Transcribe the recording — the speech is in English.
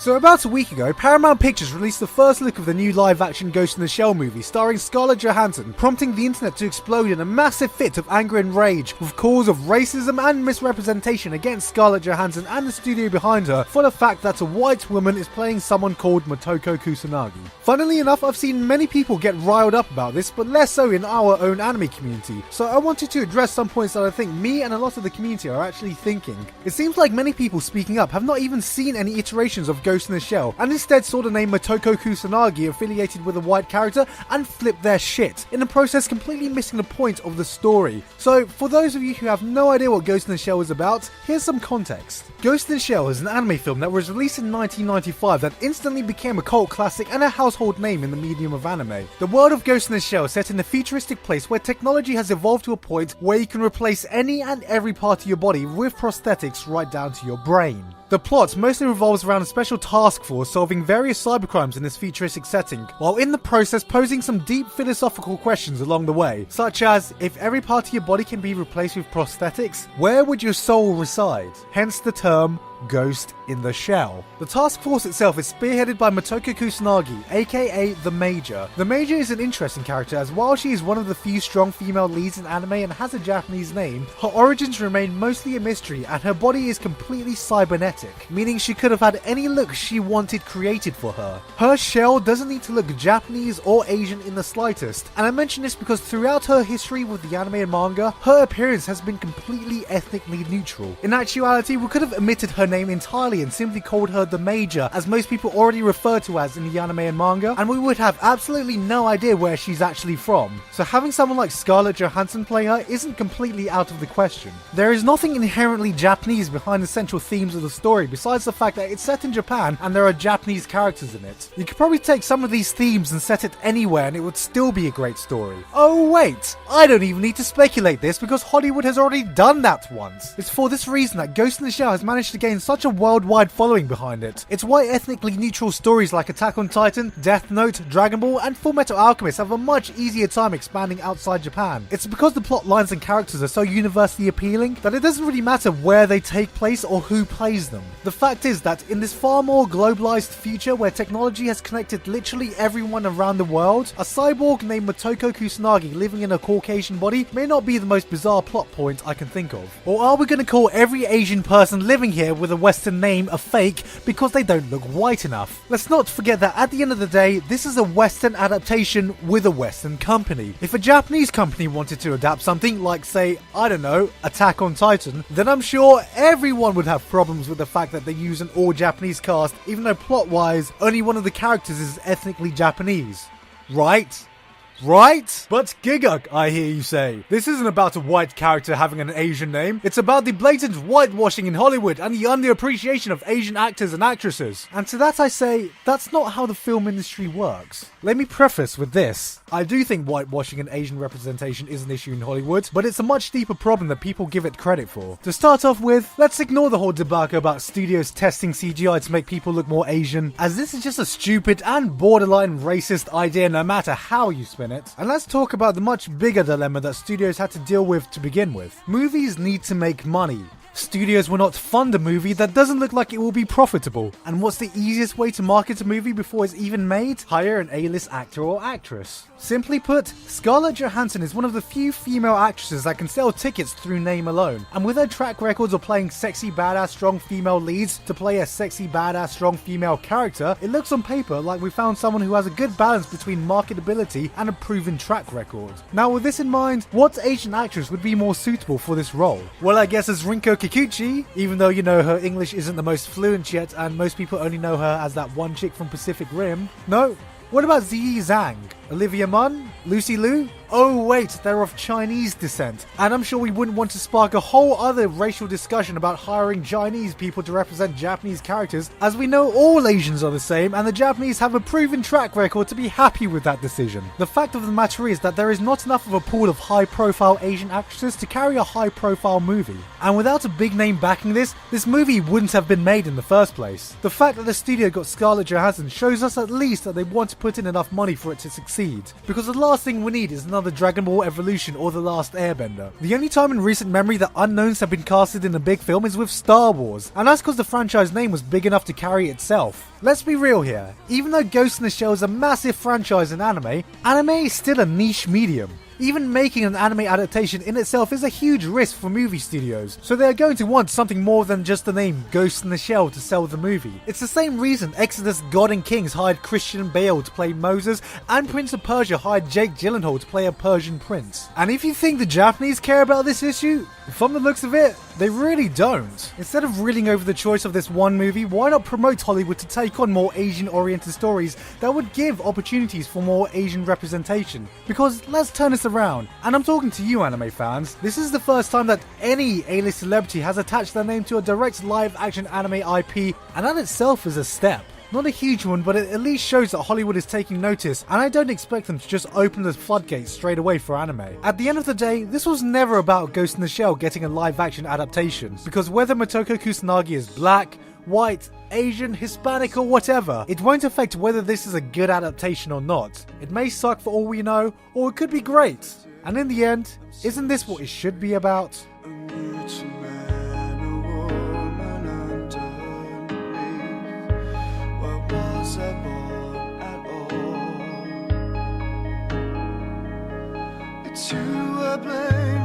So about a week ago, Paramount Pictures released the first look of the new live-action Ghost in the Shell movie starring Scarlett Johansson, prompting the internet to explode in a massive fit of anger and rage, with calls of racism and misrepresentation against Scarlett Johansson and the studio behind her for the fact that a white woman is playing someone called Motoko Kusanagi. Funnily enough, I've seen many people get riled up about this, but less so in our own anime community, so I wanted to address some points that I think me and a lot of the community are actually thinking. It seems like many people speaking up have not even seen any iterations of Ghost in the Shell, and instead saw the name Motoko Kusanagi affiliated with a white character and flipped their shit, in the process completely missing the point of the story. So, for those of you who have no idea what Ghost in the Shell is about, here's some context. Ghost in the Shell is an anime film that was released in 1995 that instantly became a cult classic and a household name in the medium of anime. The world of Ghost in the Shell is set in a futuristic place where technology has evolved to a point where you can replace any and every part of your body with prosthetics right down to your brain. The plot mostly revolves around a special task force solving various cybercrimes in this futuristic setting, while in the process posing some deep philosophical questions along the way, such as, if every part of your body can be replaced with prosthetics, where would your soul reside? Hence the term Ghost in the Shell. The task force itself is spearheaded by Motoko Kusanagi, aka the Major. The Major is an interesting character, as while she is one of the few strong female leads in anime and has a Japanese name, her origins remain mostly a mystery and her body is completely cybernetic, meaning she could have had any look she wanted created for her. Her shell doesn't need to look Japanese or Asian in the slightest, and I mention this because throughout her history with the anime and manga, her appearance has been completely ethnically neutral. In actuality, we could have omitted her name entirely and simply called her the Major, as most people already refer to as in the anime and manga, and we would have absolutely no idea where she's actually from. So having someone like Scarlett Johansson play her isn't completely out of the question. There is nothing inherently Japanese behind the central themes of the story besides the fact that it's set in Japan and there are Japanese characters in it. You could probably take some of these themes and set it anywhere and it would still be a great story. Oh wait, I don't even need to speculate this because Hollywood has already done that once. It's for this reason that Ghost in the Shell has managed to gain such a worldwide following behind it. It's why ethnically neutral stories like Attack on Titan, Death Note, Dragon Ball and Fullmetal Alchemist have a much easier time expanding outside Japan. It's because the plot lines and characters are so universally appealing that it doesn't really matter where they take place or who plays them. The fact is that in this far more globalized future where technology has connected literally everyone around the world, a cyborg named Motoko Kusanagi living in a Caucasian body may not be the most bizarre plot point I can think of. Or are we going to call every Asian person living here with a Western name a fake because they don't look white enough? Let's not forget that at the end of the day, this is a Western adaptation with a Western company. If a Japanese company wanted to adapt something like, say, I don't know, Attack on Titan, then I'm sure everyone would have problems with the fact that they use an all-Japanese cast, even though plot-wise, only one of the characters is ethnically Japanese. Right? Right? But Giguk, I hear you say. This isn't about a white character having an Asian name. It's about the blatant whitewashing in Hollywood and the underappreciation of Asian actors and actresses. And to that I say, that's not how the film industry works. Let me preface with this. I do think whitewashing and Asian representation is an issue in Hollywood, but it's a much deeper problem than people give it credit for. To start off with, let's ignore the whole debacle about studios testing CGI to make people look more Asian, as this is just a stupid and borderline racist idea no matter how you spin it. And let's talk about the much bigger dilemma that studios had to deal with to begin with. Movies need to make money. Studios will not fund a movie that doesn't look like it will be profitable. And what's the easiest way to market a movie before it's even made? Hire an A-list actor or actress. Simply put, Scarlett Johansson is one of the few female actresses that can sell tickets through name alone. And with her track records of playing sexy badass strong female leads to play a sexy badass strong female character, it looks on paper like we found someone who has a good balance between marketability and a proven track record. Now with this in mind, what Asian actress would be more suitable for this role? Well, I guess as Rinko Kikuchi, even though you know her English isn't the most fluent yet and most people only know her as that one chick from Pacific Rim. No? What about Ziyi Zhang? Olivia Munn? Lucy Liu? Oh wait, they're of Chinese descent. And I'm sure we wouldn't want to spark a whole other racial discussion about hiring Chinese people to represent Japanese characters, as we know all Asians are the same and the Japanese have a proven track record to be happy with that decision. The fact of the matter is that there is not enough of a pool of high-profile Asian actresses to carry a high-profile movie. And without a big name backing this movie wouldn't have been made in the first place. The fact that the studio got Scarlett Johansson shows us at least that they want to put in enough money for it to succeed. Because the last thing we need is another Dragon Ball Evolution or The Last Airbender. The only time in recent memory that unknowns have been casted in a big film is with Star Wars, and that's because the franchise name was big enough to carry itself. Let's be real here, even though Ghost in the Shell is a massive franchise in anime, anime is still a niche medium. Even making an anime adaptation in itself is a huge risk for movie studios, so they are going to want something more than just the name Ghost in the Shell to sell the movie. It's the same reason Exodus God and Kings hired Christian Bale to play Moses, and Prince of Persia hired Jake Gyllenhaal to play a Persian prince. And if you think the Japanese care about this issue, from the looks of it, they really don't. Instead of reeling over the choice of this one movie, why not promote Hollywood to take on more Asian-oriented stories that would give opportunities for more Asian representation? Because let's turn this around, and I'm talking to you anime fans, this is the first time that any A-list celebrity has attached their name to a direct live-action anime IP, and that itself is a step. Not a huge one, but it at least shows that Hollywood is taking notice, and I don't expect them to just open the floodgates straight away for anime. At the end of the day, this was never about Ghost in the Shell getting a live-action adaptation, because whether Motoko Kusanagi is black, white, Asian, Hispanic or whatever, it won't affect whether this is a good adaptation or not. It may suck for all we know, or it could be great. And in the end, isn't this what it should be about? You were blamed.